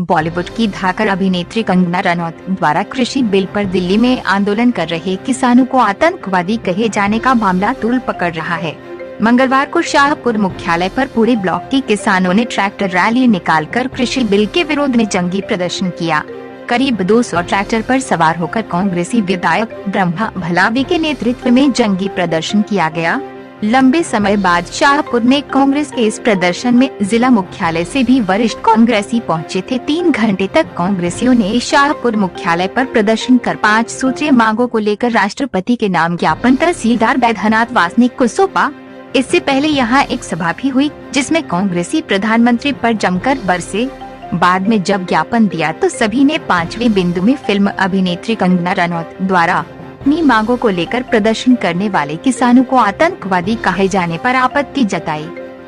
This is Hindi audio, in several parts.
बॉलीवुड की धाकड़ अभिनेत्री कंगना रनौत द्वारा कृषि बिल पर दिल्ली में आंदोलन कर रहे किसानों को आतंकवादी कहे जाने का मामला तूल पकड़ रहा है। मंगलवार को शाहपुर मुख्यालय पर पूरे ब्लॉक के किसानों ने ट्रैक्टर रैली निकालकर कृषि बिल के विरोध में जंगी प्रदर्शन किया। करीब 200 ट्रैक्टर पर सवार होकर कांग्रेसी विधायक ब्रह्मा भलावी के नेतृत्व में जंगी प्रदर्शन किया गया। लंबे समय बाद शाहपुर में कांग्रेस के इस प्रदर्शन में जिला मुख्यालय से भी वरिष्ठ कांग्रेसी पहुंचे थे। 3 घंटे तक कांग्रेसियों ने शाहपुर मुख्यालय पर प्रदर्शन कर 5 सूत्रीय मांगों को लेकर राष्ट्रपति के नाम ज्ञापन तहसीलदार बैद्यनाथ वासनिक को सौंपा। इससे पहले यहाँ एक सभा भी हुई जिसमें कांग्रेसी प्रधानमंत्री पर जमकर बरसे। बाद में जब ज्ञापन दिया तो सभी ने 5वें बिंदु में फिल्म अभिनेत्री कंगना रनौत द्वारा अपनी मांगों को लेकर प्रदर्शन करने वाले किसानों को आतंकवादी कहे जाने पर आपत्ति जताई।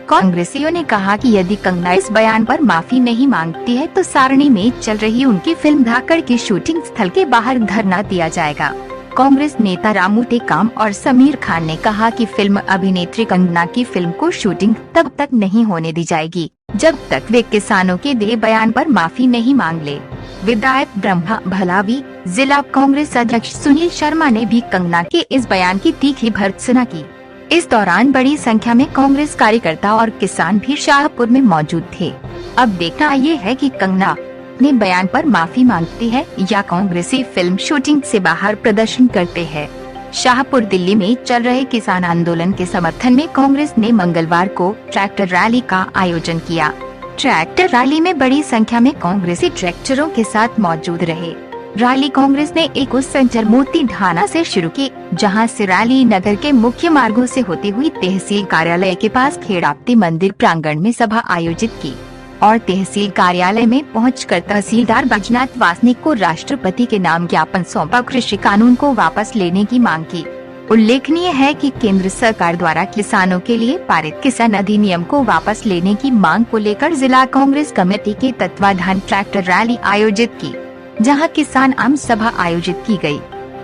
कांग्रेसियों ने कहा कि यदि कंगना इस बयान पर माफी नहीं मांगती है तो सारणी में चल रही उनकी फिल्म धाकड़ की शूटिंग स्थल के बाहर धरना दिया जाएगा। कांग्रेस नेता रामू टेकाम और समीर खान ने कहा कि फिल्म अभिनेत्री कंगना की फिल्म को शूटिंग तब तक नहीं होने दी जाएगी जब तक वे किसानों के दिए बयान पर माफी नहीं मांग ले। विधायक ब्रह्मा भलावी, जिला कांग्रेस अध्यक्ष सुनील शर्मा ने भी कंगना के इस बयान की तीखी भर्त्सना की। इस दौरान बड़ी संख्या में कांग्रेस कार्यकर्ता और किसान भी शाहपुर में मौजूद थे। अब देखना ये है कि कंगना अपने बयान पर माफी मांगती है या कांग्रेसी फिल्म शूटिंग से बाहर प्रदर्शन करते हैं। शाहपुर दिल्ली में चल रहे किसान आंदोलन के समर्थन में कांग्रेस ने मंगलवार को ट्रैक्टर रैली का आयोजन किया। ट्रैक्टर रैली में बड़ी संख्या में कांग्रेसी ट्रैक्टरों के साथ मौजूद रहे। रैली कांग्रेस ने एक सेंटर मोती ढाना से शुरू की, जहां से रैली नगर के मुख्य मार्गों से होती हुई तहसील कार्यालय के पास खेड़ाप्ती मंदिर प्रांगण में सभा आयोजित की और तहसील कार्यालय में पहुंचकर तहसीलदार बैद्यनाथ वासनिक को राष्ट्रपति के नाम ज्ञापन सौंपा। कृषि कानून को वापस लेने की मांग की। उल्लेखनीय है कि केंद्र सरकार द्वारा किसानों के लिए पारित किसान अधिनियम को वापस लेने की मांग को लेकर जिला कांग्रेस कमेटी के तत्वाधान ट्रैक्टर रैली आयोजित की, जहां किसान आम सभा आयोजित की गई।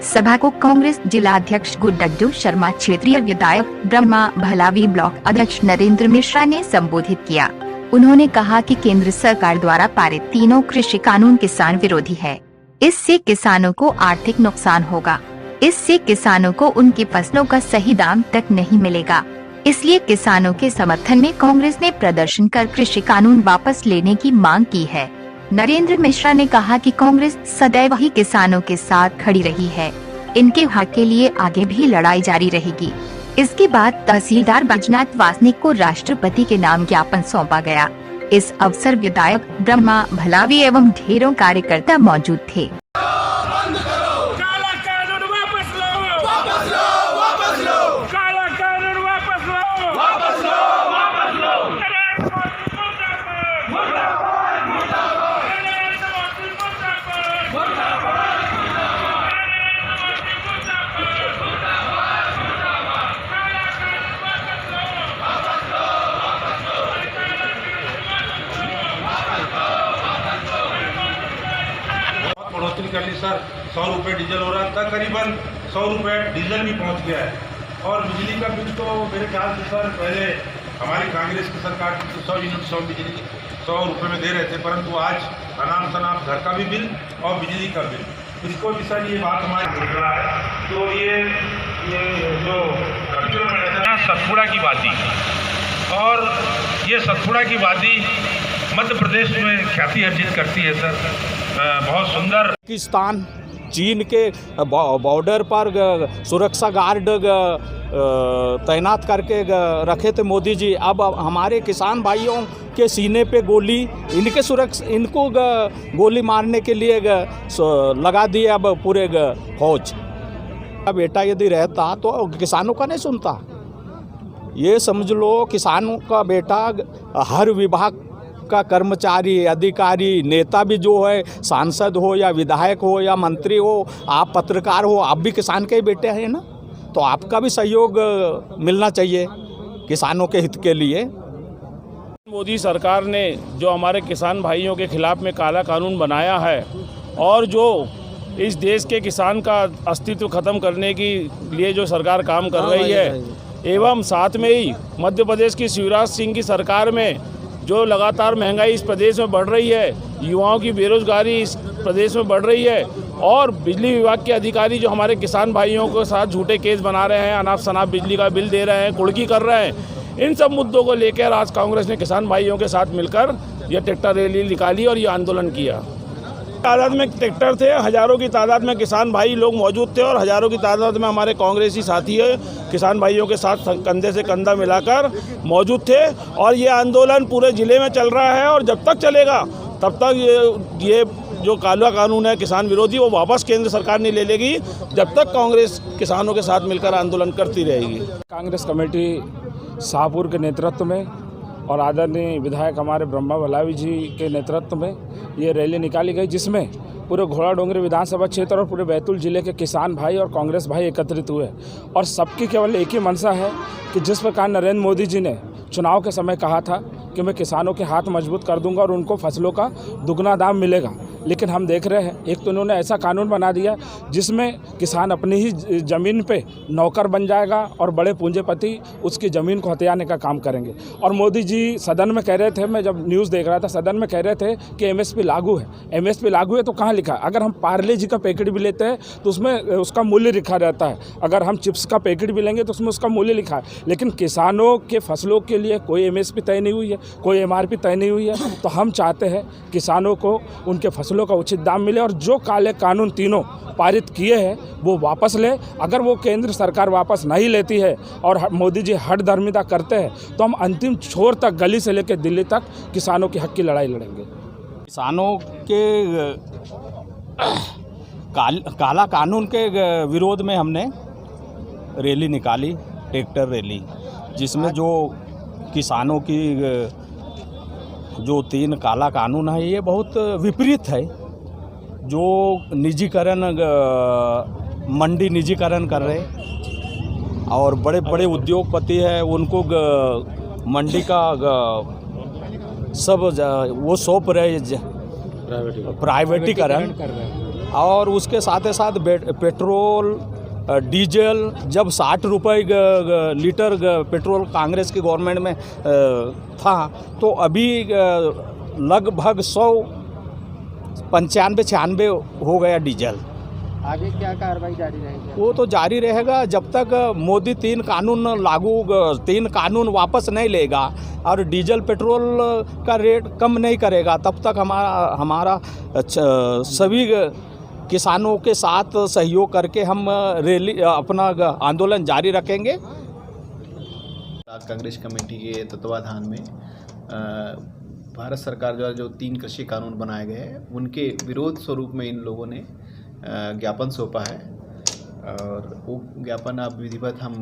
सभा को कांग्रेस जिला अध्यक्ष गुड्डू शर्मा, क्षेत्रीय विधायक ब्रह्मा भलावी, ब्लॉक अध्यक्ष नरेंद्र मिश्रा ने संबोधित किया। उन्होंने कहा कि केंद्र सरकार द्वारा पारित तीनों कृषि कानून किसान विरोधी है। इससे किसानों को आर्थिक नुकसान होगा। इससे किसानों को उनकी फसलों का सही दाम तक नहीं मिलेगा। इसलिए किसानों के समर्थन में कांग्रेस ने प्रदर्शन कर कृषि कानून वापस लेने की मांग की है। नरेंद्र मिश्रा ने कहा कि कांग्रेस सदैव ही किसानों के साथ खड़ी रही है। इनके हक के लिए आगे भी लड़ाई जारी रहेगी। इसके बाद तहसीलदार बैद्यनाथ वासनिक को राष्ट्रपति के नाम ज्ञापन सौंपा गया। इस अवसर विधायक ब्रह्मा भलावी एवं ढेरों कार्यकर्ता मौजूद थे। बढ़ोतरी कर ली सर। 100 रुपये डीजल हो रहा था, करीबन 100 रुपये डीजल भी पहुंच गया है। और बिजली का बिल तो मेरे ख्याल से सर पहले हमारी कांग्रेस की सरकार 100 यूनिट 100 बिजली 100 रुपये में दे रहे थे, परंतु आज अनाप शनाप घर का भी बिल और बिजली का बिल, इसको भी सर ये बात हमारे रहा है। तो ये जो सतपुड़ा की वादी और ये सतपुड़ा की वादी मध्य प्रदेश में ख्याति अर्जित करती है सर। बहुत सुंदर। पाकिस्तान चीन के बॉर्डर पर सुरक्षा गार्ड तैनात करके रखे थे मोदी जी। अब हमारे किसान भाइयों के सीने पे गोली, इनको गोली मारने के लिए लगा दिए अब पूरे फौज। बेटा यदि रहता तो किसानों का नहीं सुनता। ये समझ लो किसानों का बेटा हर विभाग का कर्मचारी, अधिकारी, नेता भी जो है, सांसद हो या विधायक हो या मंत्री हो, आप पत्रकार हो, आप भी किसान के ही बेटे हैं ना, तो आपका भी सहयोग मिलना चाहिए किसानों के हित के लिए। मोदी सरकार ने जो हमारे किसान भाइयों के खिलाफ में काला कानून बनाया है और जो इस देश के किसान का अस्तित्व खत्म करने के लिए जो सरकार काम कर रही है, एवं साथ में ही मध्य प्रदेश की शिवराज सिंह की सरकार में जो लगातार महंगाई इस प्रदेश में बढ़ रही है, युवाओं की बेरोजगारी इस प्रदेश में बढ़ रही है और बिजली विभाग के अधिकारी जो हमारे किसान भाइयों के साथ झूठे केस बना रहे हैं, अनाप शनाप बिजली का बिल दे रहे हैं, कुड़की कर रहे हैं, इन सब मुद्दों को लेकर आज कांग्रेस ने किसान भाइयों के साथ मिलकर यह ट्रैक्टर रैली निकाली और ये आंदोलन किया। तादाद में ट्रैक्टर थे, हज़ारों की तादाद में किसान भाई लोग मौजूद थे और हज़ारों की तादाद में हमारे कांग्रेसी साथी है किसान भाइयों के साथ कंधे से कंधा मिलाकर मौजूद थे और ये आंदोलन पूरे ज़िले में चल रहा है और जब तक चलेगा तब तक ये जो काला कानून है किसान विरोधी वो वापस केंद्र सरकार नहीं ले लेगी, जब तक कांग्रेस किसानों के साथ मिलकर आंदोलन करती रहेगी। कांग्रेस कमेटी शाहपुर के नेतृत्व में और आदरणीय विधायक हमारे ब्रह्मा भलावी जी के नेतृत्व में ये रैली निकाली गई, जिसमें पूरे घोड़ा डोंगरी विधानसभा क्षेत्र और पूरे बैतूल जिले के किसान भाई और कांग्रेस भाई एकत्रित हुए और सबकी केवल एक ही मंशा है कि जिस प्रकार नरेंद्र मोदी जी ने चुनाव के समय कहा था कि मैं किसानों के हाथ मजबूत कर दूंगा और उनको फसलों का दुगना दाम मिलेगा, लेकिन हम देख रहे हैं एक तो उन्होंने ऐसा कानून बना दिया जिसमें किसान अपनी ही ज़मीन पे नौकर बन जाएगा और बड़े पूंजीपति उसकी ज़मीन को हथियाने का काम करेंगे। और मोदी जी सदन में कह रहे थे, मैं जब न्यूज़ देख रहा था सदन में कह रहे थे कि एमएसपी लागू है। एमएसपी लागू है तो कहाँ लिखा है? अगर हम पार्ले जी का पैकेट भी लेते हैं तो उसमें उसका मूल्य लिखा रहता है, अगर हम चिप्स का पैकेट भी लेंगे तो उसमें उसका मूल्य लिखा है, लेकिन किसानों के फसलों के लिए कोई एमएसपी तय नहीं हुई है, कोई एमआरपी तय नहीं हुई है। तो हम चाहते हैं किसानों को उनके फसलों का उचित दाम मिले और जो काले कानून तीनों पारित किए हैं वो वापस ले। अगर वो केंद्र सरकार वापस नहीं लेती है और मोदी जी हठधर्मिता करते हैं तो हम अंतिम छोर तक, गली से लेकर दिल्ली तक किसानों के हक की लड़ाई लड़ेंगे। किसानों के काला कानून के विरोध में हमने रैली निकाली, ट्रैक्टर रैली, जिसमें जो किसानों की जो 3 काला कानून है ये बहुत विपरीत है। जो निजीकरण, मंडी निजीकरण कर रहे और बड़े बड़े उद्योगपति हैं उनको मंडी का सब वो सौंप रहे प्राइवेटीकरण, और उसके साथ साथ पेट्रोल डीजल जब 60 रुपये लीटर पेट्रोल कांग्रेस की गवर्नमेंट में था तो अभी लगभग 195-96 हो गया डीजल। आगे क्या कार्रवाई जारी रहेगी? वो तो जारी रहेगा जब तक मोदी 3 कानून वापस नहीं लेगा और डीजल पेट्रोल का रेट कम नहीं करेगा, तब तक हमारा सभी किसानों के साथ सहयोग करके हम रैली अपना आंदोलन जारी रखेंगे। कांग्रेस कमेटी के तत्वाधान में भारत सरकार द्वारा जो 3 कृषि कानून बनाए गए हैं उनके विरोध स्वरूप में इन लोगों ने ज्ञापन सौंपा है और वो ज्ञापन अब विधिवत हम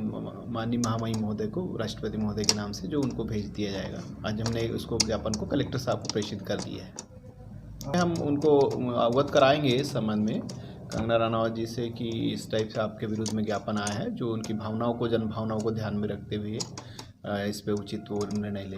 माननीय महामहिम महोदय को, राष्ट्रपति महोदय के नाम से जो उनको भेज दिया जाएगा। आज हमने उसको ज्ञापन को कलेक्टर साहब को प्रेषित कर दिया है। हम उनको अवगत कराएंगे इस संबंध में कंगना रनौत जी से कि इस टाइप से आपके विरुद्ध में ज्ञापन आया है, जो उनकी भावनाओं को, जन भावनाओं को ध्यान में रखते हुए इस पे उचित वो निर्णय ले।